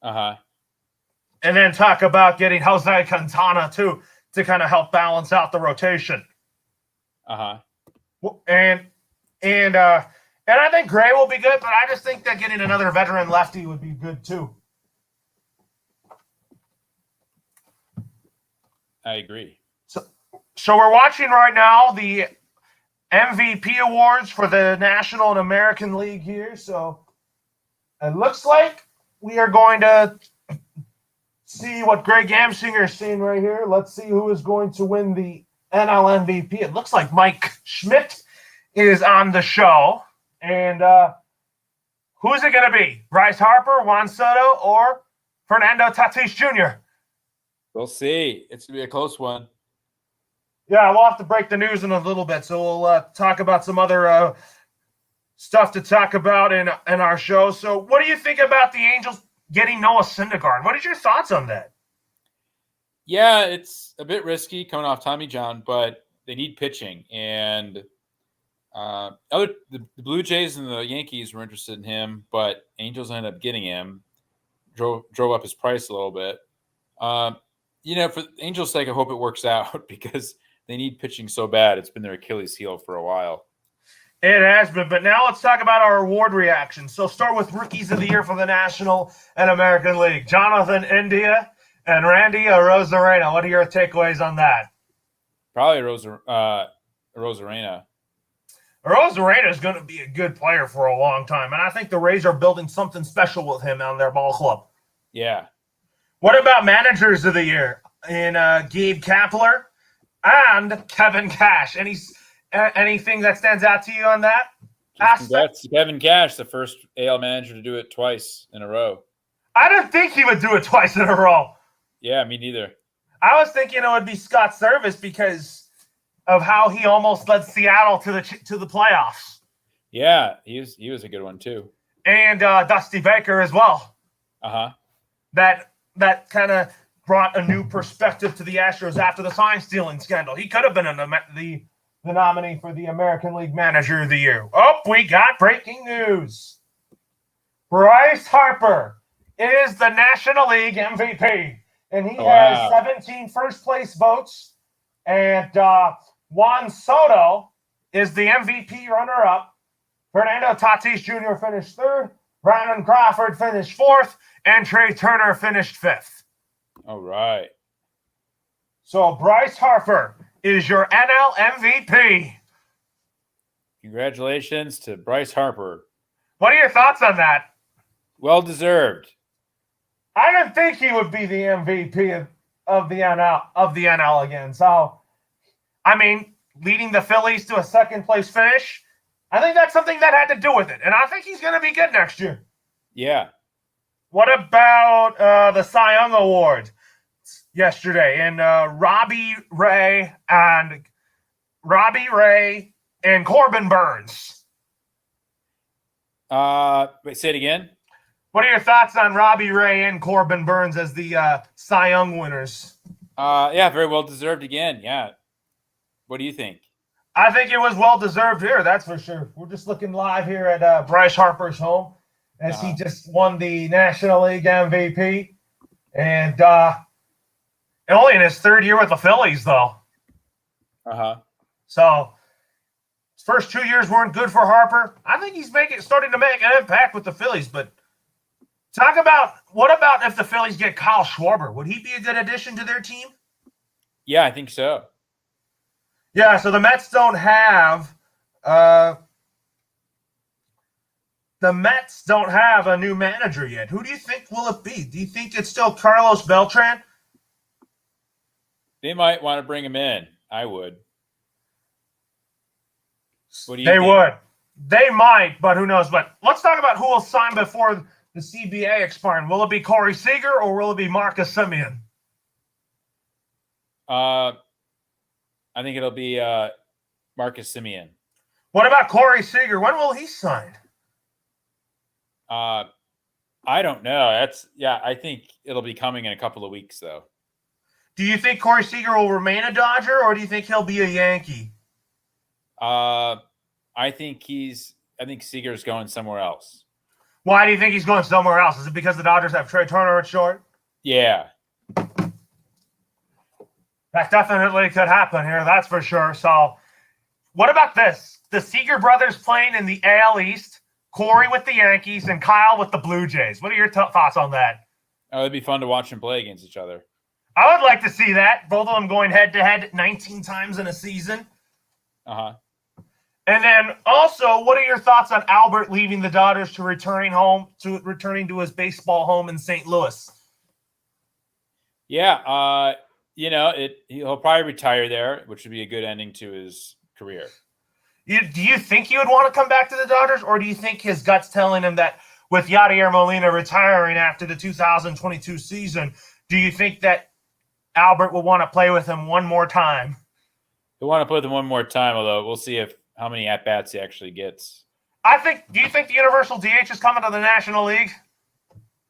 S2: Uh-huh.
S1: And then talk about getting Jose Quintana too to kind of help balance out the rotation.
S2: Uh-huh.
S1: And I think Gray will be good, but I just think that getting another veteran lefty would be good too.
S2: I agree.
S1: So we're watching right now the MVP awards for the National and American League here. So it looks like we are going to see what Greg Amsinger is seeing right here. Let's see who is going to win the NL MVP. It looks like Mike Schmidt is on the show. And who's it going to be? Bryce Harper, Juan Soto, or Fernando Tatis Jr.?
S2: We'll see. It's going to be a close one.
S1: Yeah, we'll have to break the news in a little bit. So we'll talk about some other stuff to talk about in our show. So what do you think about the Angels getting Noah Syndergaard? What is your thoughts on that?
S2: Yeah, it's a bit risky coming off Tommy John, but they need pitching. And the Blue Jays and the Yankees were interested in him, but Angels ended up getting him, drove up his price a little bit. For Angels' sake, I hope it works out because they need pitching so bad. It's been their Achilles heel for a while.
S1: It has been, but now let's talk about our award reactions. So start with Rookies of the Year for the National and American League. Jonathan India and Randy Arozarena. What are your takeaways on that?
S2: Probably Arozarena.
S1: Arozarena is going to be a good player for a long time, and I think the Rays are building something special with him on their ball club.
S2: Yeah.
S1: What about Managers of the Year in Gabe Kapler and Kevin Cash? Anything that stands out to you on that?
S2: Congrats to Kevin Cash, the first AL manager to do it twice in a row.
S1: I didn't think he would do it twice in a row.
S2: Yeah, me neither.
S1: I was thinking it would be Scott Service because of how he almost led Seattle to the playoffs.
S2: Yeah, he was a good one too.
S1: And Dusty Baker as well.
S2: Uh-huh.
S1: That kind of brought a new perspective to the Astros after the sign stealing scandal. He could have been the nominee for the American League Manager of the Year. Oh, we got breaking news. Bryce Harper is the National League MVP, and he has 17 first-place votes. And Juan Soto is the MVP runner-up. Fernando Tatis Jr. finished third. Brandon Crawford finished fourth. And Trey Turner finished fifth.
S2: All right.
S1: So Bryce Harper is your NL MVP.
S2: Congratulations to Bryce Harper.
S1: What are your thoughts on that?
S2: Well deserved.
S1: I didn't think he would be the MVP of the NL again. So, I mean, leading the Phillies to a second place finish, I think that's something that had to do with it. And I think he's going to be good next year.
S2: Yeah.
S1: What about the Cy Young Award yesterday? And Robbie Ray and Corbin Burns.
S2: Wait, say it again.
S1: What are your thoughts on Robbie Ray and Corbin Burns as the Cy Young winners?
S2: Yeah, very well deserved again. Yeah. What do you think?
S1: I think it was well deserved here. That's for sure. We're just looking live here at Bryce Harper's home as he just won the National League MVP, and only in his third year with the Phillies, though. So his first 2 years weren't good for Harper. I think he's starting to make an impact with the Phillies. But what about if the Phillies get Kyle Schwarber? Would he be a good addition to their team?
S2: Yeah, I think so.
S1: Yeah. So the Mets don't have. The Mets don't have a new manager yet. Who do you think will it be? Do you think it's still Carlos Beltran?
S2: They might want to bring him in. I would. What do you
S1: They
S2: think?
S1: would. They might, but who knows? But let's talk about who will sign before the CBA expiring. Will it be Corey Seager or will it be Marcus Semien?
S2: I think it'll be Marcus Semien.
S1: What about Corey Seager? When will he sign?
S2: I don't know. I think it'll be coming in a couple of weeks, though.
S1: Do you think Corey Seager will remain a Dodger, or do you think he'll be a Yankee?
S2: I think Seager's going somewhere else.
S1: Why do you think he's going somewhere else? Is it because the Dodgers have Trey Turner at short?
S2: Yeah.
S1: That definitely could happen here, that's for sure. So, what about this? The Seager brothers playing in the AL East, Corey with the Yankees, and Kyle with the Blue Jays. What are your thoughts on that?
S2: Oh, it'd be fun to watch them play against each other.
S1: I would like to see that. Both of them going head-to-head 19 times in a season.
S2: Uh-huh.
S1: And then also, what are your thoughts on Albert leaving the Dodgers to returning to his baseball home in St. Louis?
S2: Yeah, he'll probably retire there, which would be a good ending to his career.
S1: Do you think he would want to come back to the Dodgers, or do you think his gut's telling him that with Yadier Molina retiring after the 2022 season, do you think that Albert will want to play with him one more time?
S2: He'll want to play with him one more time, although we'll see how many at-bats he actually gets.
S1: Do you think the Universal DH is coming to the National League?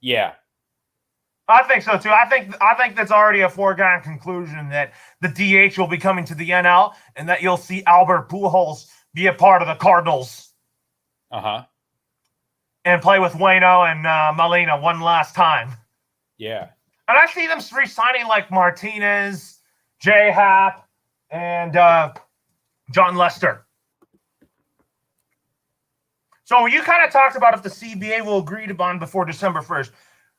S2: Yeah.
S1: I think so too. I think that's already a foregone conclusion that the DH will be coming to the NL and that you'll see Albert Pujols be a part of the Cardinals.
S2: Uh-huh.
S1: And play with Waino and Molina one last time.
S2: Yeah.
S1: And I see them re-signing like Martinez, J-Happ, and John Lester. So you kind of talked about if the CBA will agree upon before December 1st.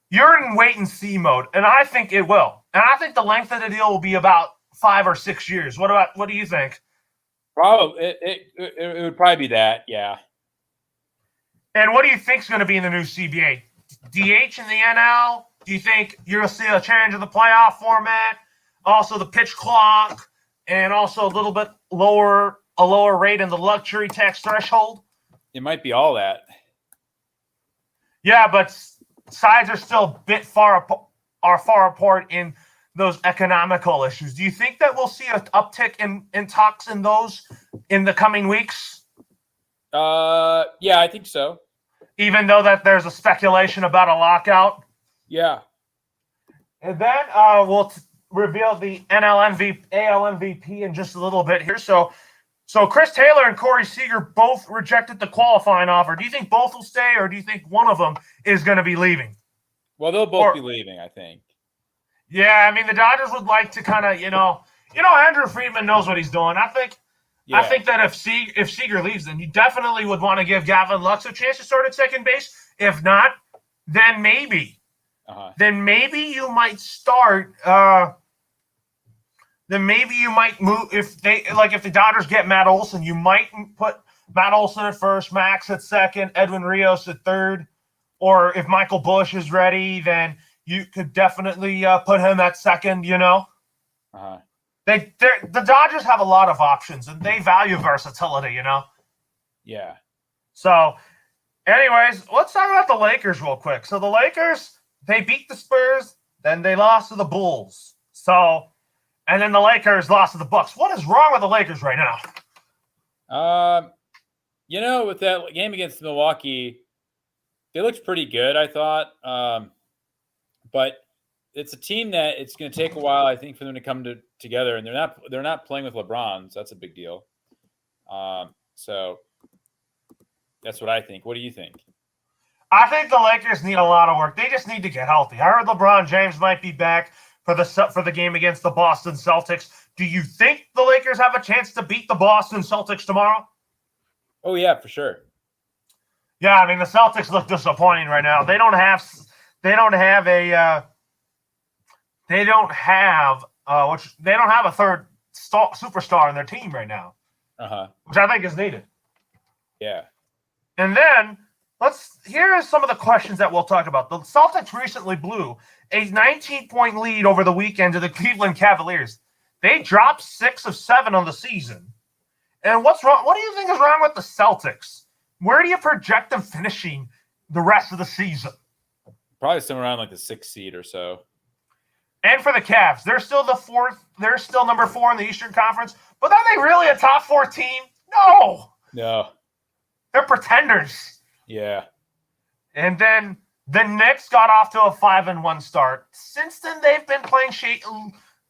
S1: You're in wait-and-see mode, and I think it will. And I think the length of the deal will be about 5 or 6 years. What do you think?
S2: Probably. It would probably be that, yeah.
S1: And what do you think is going to be in the new CBA? DH in the NL? Do you think you'll see a change of the playoff format? Also the pitch clock, and also a little bit lower rate in the luxury tax threshold?
S2: It might be all that.
S1: Yeah, but sides are still a bit far apart in those economical issues. Do you think that we'll see an uptick in talks in those in the coming weeks?
S2: Yeah, I think so.
S1: Even though that there's a speculation about a lockout?
S2: Yeah.
S1: And then we'll reveal the AL MVP in just a little bit here. So Chris Taylor and Corey Seager both rejected the qualifying offer. Do you think both will stay, or do you think one of them is going to be leaving?
S2: Well, they'll both be leaving, I think.
S1: Yeah, I mean, the Dodgers would like to kind of, Andrew Friedman knows what he's doing. I think that if Seager leaves, then you definitely would want to give Gavin Lux a chance to start at second base. If not, then maybe. Then maybe you might start. Then maybe you might move if the Dodgers get Matt Olson, you might put Matt Olson at first, Max at second, Edwin Rios at third, or if Michael Busch is ready, then you could definitely put him at second. The Dodgers have a lot of options and they value versatility.
S2: Yeah.
S1: So, anyways, let's talk about the Lakers real quick. So the Lakers, they beat the Spurs, then they lost to the Bulls. And then the Lakers lost to the Bucks. What is wrong with the Lakers right now?
S2: With that game against Milwaukee, they looked pretty good, I thought. But it's a team that it's going to take a while, I think, for them to come together. And they're not playing with LeBron, so that's a big deal. So that's what I think. What do you think?
S1: I think the Lakers need a lot of work. They just need to get healthy. I heard LeBron James might be back for the game against the Boston Celtics. Do you think the Lakers have a chance to beat the Boston Celtics tomorrow?
S2: Oh, yeah, for sure.
S1: Yeah, I mean, the Celtics look disappointing right now. They don't have a third superstar in their team right now. Which I think is needed.
S2: Yeah.
S1: And then here are some of the questions that we'll talk about. The Celtics recently blew a 19-point lead over the weekend to the Cleveland Cavaliers. They dropped 6 of 7 on the season. And what's wrong? What do you think is wrong with the Celtics? Where do you project them finishing the rest of the season?
S2: Probably somewhere around like the 6th seed or so.
S1: And for the Cavs, they're still the 4th. They're still number 4 in the Eastern Conference. But are they really a top 4 team? No. They're pretenders.
S2: Yeah.
S1: And then the Knicks got off to a 5-1 start. Since then, they've been playing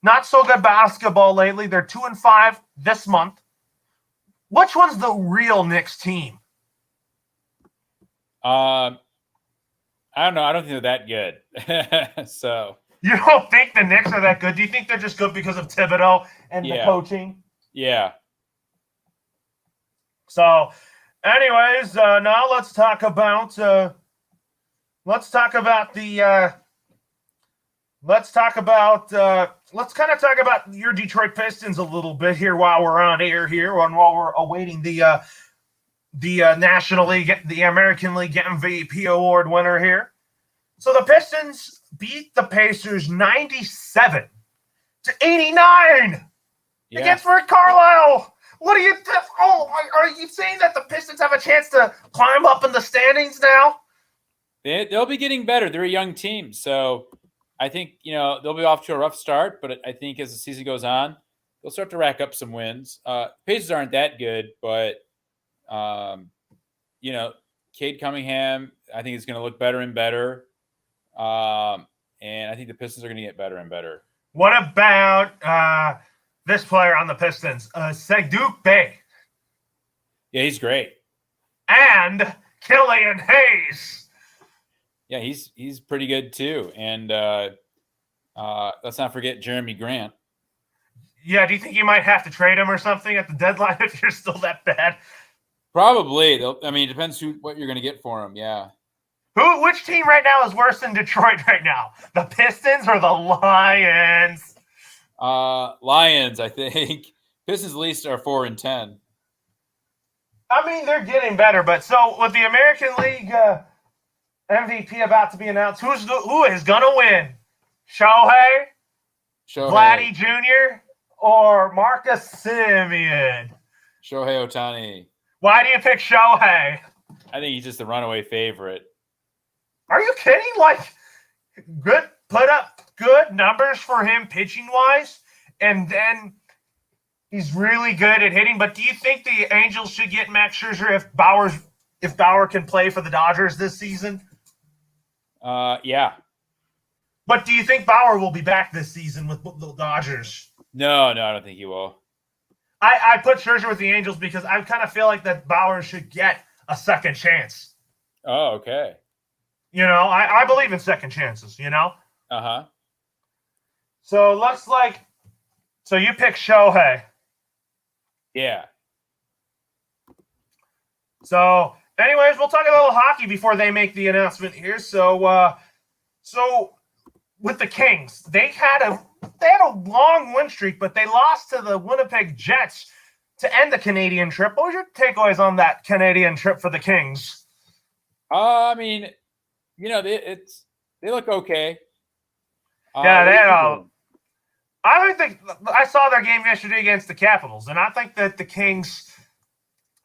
S1: not so good basketball lately. They're 2-5 this month. Which one's the real Knicks team?
S2: I don't know. I don't think they're that good. So
S1: you don't think the Knicks are that good? Do you think they're just good because of Thibodeau and the coaching?
S2: Yeah.
S1: So, anyways, now let's talk about let's kind of talk about your Detroit Pistons a little bit here while we're on air here and while we're awaiting the National League, the American League MVP award winner here. So the Pistons beat the Pacers 97-89 against Rick Carlisle. What do you think? Oh, are you saying that the Pistons have a chance to climb up in the standings now?
S2: They'll be getting better. They're a young team, so I think they'll be off to a rough start. But I think as the season goes on, they'll start to rack up some wins. Pacers aren't that good, but Cade Cunningham, I think is going to look better and better. And I think the Pistons are going to get better and better.
S1: What about this player on the Pistons, Saddiq Bey?
S2: Yeah, he's great.
S1: And Killian Hayes.
S2: Yeah, he's pretty good too. And let's not forget Jeremy Grant.
S1: Yeah, do you think you might have to trade him or something at the deadline if you're still that bad?
S2: Probably. It depends what you're going to get for him. Yeah.
S1: Which team right now is worse than Detroit right now? The Pistons or the Lions?
S2: Lions, I think. Pistons at least are 4-10.
S1: I mean, they're getting better, but so with the American League MVP about to be announced, who is going to win? Shohei, Vladdy Jr., or Marcus Semien?
S2: Shohei Ohtani.
S1: Why do you pick Shohei?
S2: I think he's just the runaway favorite.
S1: Are you kidding? Put up good numbers for him pitching-wise, and then he's really good at hitting. But do you think the Angels should get Max Scherzer if Bauer can play for the Dodgers this season?
S2: Yeah.
S1: But do you think Bauer will be back this season with the Dodgers?
S2: No, I don't think he will.
S1: I put Scherzer with the Angels because I kind of feel like that Bauer should get a second chance.
S2: Oh, okay.
S1: I believe in second chances,
S2: Uh-huh.
S1: So it looks like – so you pick Shohei.
S2: Yeah.
S1: So, anyways, we'll talk a little hockey before they make the announcement here. So with the Kings, they had a long win streak, but they lost to the Winnipeg Jets to end the Canadian trip. What was your takeaways on that Canadian trip for the Kings?
S2: They look okay.
S1: Yeah, I saw their game yesterday against the Capitals, and I think that the Kings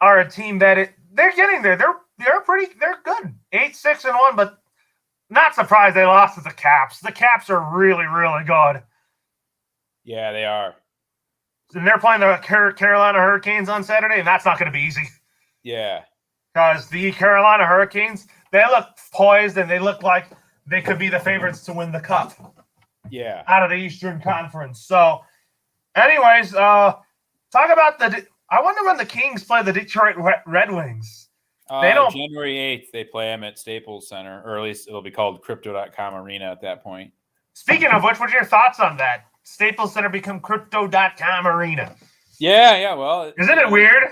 S1: are a team that they're getting there. They're good. 8-6-1, but not surprised they lost to the Caps. The Caps are really, really good.
S2: Yeah, they are.
S1: And they're playing the Carolina Hurricanes on Saturday, and that's not going to be easy.
S2: Yeah.
S1: Because the Carolina Hurricanes, they look poised, and they look like they could be the favorites to win the Cup.
S2: Yeah.
S1: Out of the Eastern Conference. So, anyways, talk about I wonder when the Kings play the Detroit Red Wings.
S2: January 8th, they play them at Staples Center, or at least it'll be called Crypto.com Arena at that point.
S1: Speaking of which, what's your thoughts on that? Staples Center become Crypto.com Arena.
S2: Yeah. Well,
S1: isn't it weird?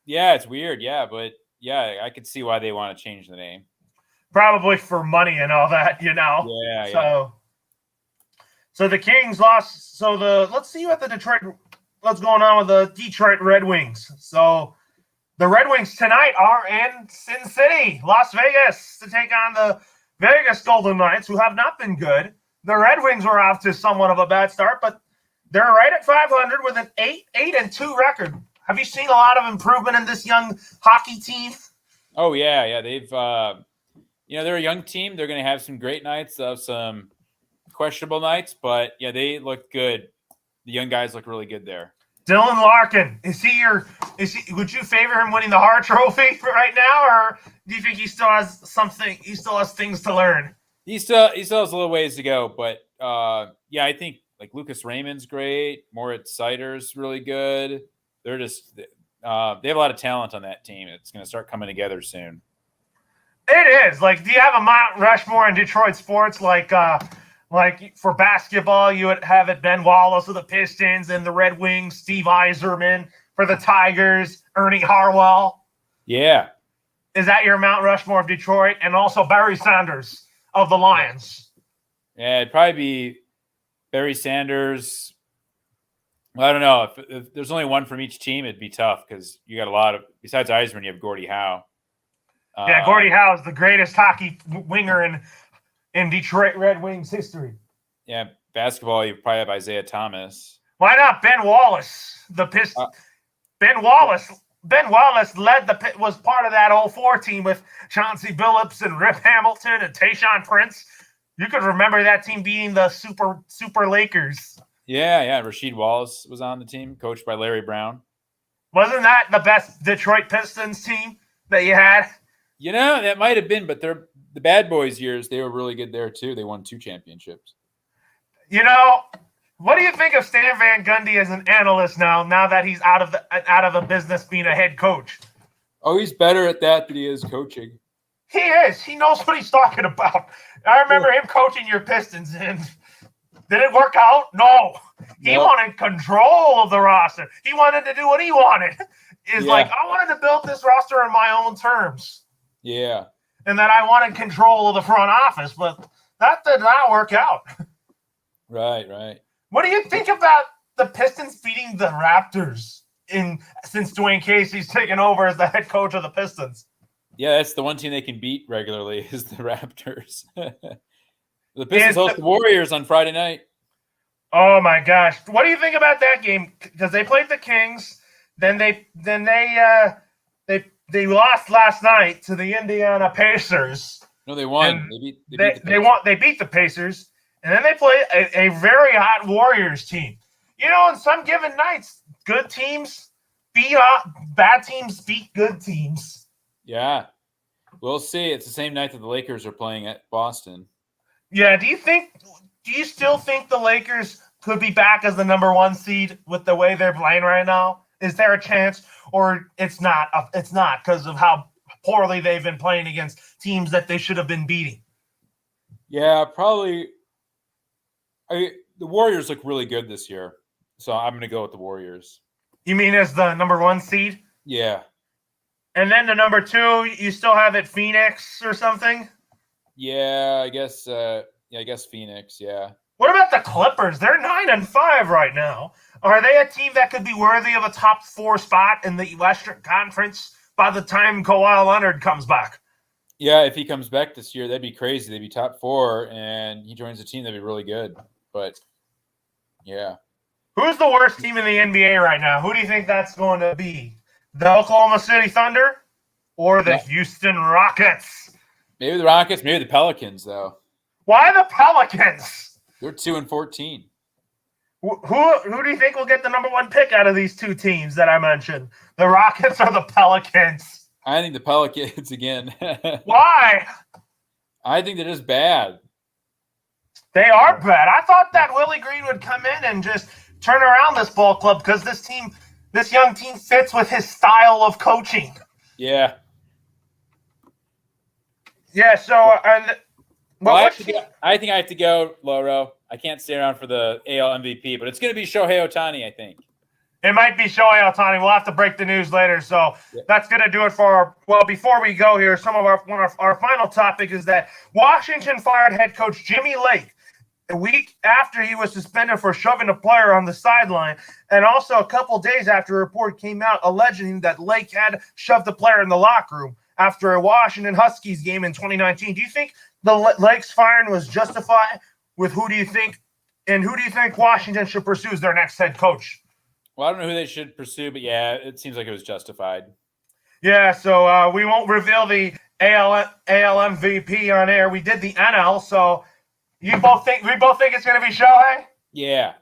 S2: Yeah, it's weird. Yeah, but yeah, I could see why they want to change the name.
S1: Probably for money and all that,
S2: Yeah.
S1: So the Kings lost. So let's see what's going on with the Detroit Red Wings. So the Red Wings tonight are in Sin City, Las Vegas, to take on the Vegas Golden Knights, who have not been good. The Red Wings were off to somewhat of a bad start, but They're right at 500 with an 8-2 record. Have you seen a lot of improvement in this young hockey team?
S2: Oh yeah. They've they're a young team. They're going to have some great nights, some questionable nights, but yeah, they look good. The young guys look really good there.
S1: Dylan Larkin, would you favor him winning the Hart Trophy right now, or do you think he still has things to learn?
S2: He still has a little ways to go, but I think like Lucas Raymond's great. Moritz Seider's really good. They're just they have a lot of talent on that team. It's going to start coming together soon.
S1: It is. Like, do you have a Mount Rushmore in Detroit sports? Like for basketball, you would have it Ben Wallace of the Pistons, and the Red Wings, Steve Yzerman for the Tigers, Ernie Harwell.
S2: Yeah.
S1: Is that your Mount Rushmore of Detroit? And also Barry Sanders of the Lions.
S2: Yeah, it'd probably be Barry Sanders. Well, I don't know. If there's only one from each team, it'd be tough because you got a lot of, besides Yzerman, you have Gordie Howe.
S1: Yeah, Gordie Howe is the greatest hockey winger in Detroit Red Wings history.
S2: Yeah, basketball, you probably have Isaiah Thomas.
S1: Why not Ben Wallace? Ben Wallace was part of that 04 team with Chauncey Billups and Rip Hamilton and Tayshaun Prince. You could remember that team beating the super Lakers.
S2: Yeah. Rasheed Wallace was on the team, coached by Larry Brown.
S1: Wasn't that the best Detroit Pistons team that you had?
S2: That might have been, but the Bad Boys years, they were really good there too. They won 2 championships.
S1: What do you think of Stan Van Gundy as an analyst now that he's out of the business being a head coach?
S2: Oh, he's better at that than he is coaching.
S1: He is. He knows what he's talking about. I remember him coaching your Pistons, and did it work out? No. He wanted control of the roster. He wanted to do what he wanted. I wanted to build this roster on my own terms.
S2: Yeah.
S1: And that I wanted control of the front office, but that did not work out.
S2: Right.
S1: What do you think about the Pistons beating the Raptors since Dwayne Casey's taken over as the head coach of the Pistons?
S2: Yeah, that's the one team they can beat regularly is the Raptors. The Pistons host the Warriors on Friday night.
S1: Oh my gosh! What do you think about that game? Because they played the Kings, then they lost last night to the Indiana Pacers.
S2: No, they won.
S1: They beat the Pacers, and then they play a very hot Warriors team. On some given nights, good teams bad teams beat good teams.
S2: Yeah, we'll see. It's the same night that the Lakers are playing at Boston.
S1: Yeah. Do you still think the Lakers could be back as the number 1 seed with the way they're playing right now? Is there a chance, or it's not? It's not because of how poorly they've been playing against teams that they should have been beating.
S2: Yeah, probably. The Warriors look really good this year, so I'm going to go with the Warriors.
S1: You mean as the number 1 seed?
S2: Yeah.
S1: And then the number 2, you still have it Phoenix or something?
S2: Yeah, I guess. I guess Phoenix. Yeah.
S1: What about the Clippers? They're 9-5 right now. Are they a team that could be worthy of a top 4 spot in the Western Conference by the time Kawhi Leonard comes back?
S2: Yeah, if he comes back this year, that'd be crazy. They'd be top 4, and he joins the team. That'd be really good. But yeah.
S1: Who's the worst team in the NBA right now? Who do you think that's going to be? The Oklahoma City Thunder or the Houston Rockets?
S2: Maybe the Rockets, maybe the Pelicans, though.
S1: Why the Pelicans?
S2: They're 2-14.
S1: Who do you think will get the number 1 pick out of these 2 teams that I mentioned? The Rockets or the Pelicans?
S2: I think the Pelicans again.
S1: Why?
S2: I think they're just bad.
S1: They are bad. I thought that Willie Green would come in and just turn around this ball club because this young team fits with his style of coaching.
S2: Yeah.
S1: Yeah, so
S2: I think I have to go, Loro. I can't stay around for the AL MVP, but it's going to be Shohei Ohtani, I think.
S1: It might be Shohei Ohtani. We'll have to break the news later. So That's going to do it for before we go here, our final topic is that Washington fired head coach Jimmy Lake a week after he was suspended for shoving a player on the sideline, and also a couple days after a report came out alleging that Lake had shoved a player in the locker room after a Washington Huskies game in 2019. Do you think the Lake's firing was justified? With who do you think And who do you think Washington should pursue as their next head coach?
S2: Well, I don't know who they should pursue, but yeah, it seems like it was justified.
S1: Yeah, so we won't reveal the AL MVP on air. We did the NL, so we both think it's going to be Shohei?
S2: Yeah.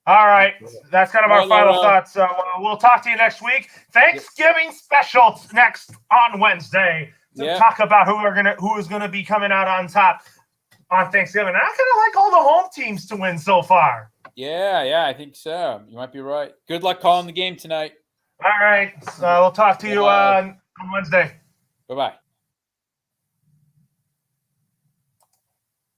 S1: All right, that's kind of our final
S2: Loro.
S1: thoughts. So we'll talk to you next week. Thanksgiving special next on Wednesday to talk about who is gonna be coming out on top on Thanksgiving. And I kind of like all the home teams to win so far.
S2: Yeah, I think so. You might be right. Good luck calling the game tonight.
S1: All right, so we'll talk to you on Wednesday.
S2: Bye-bye.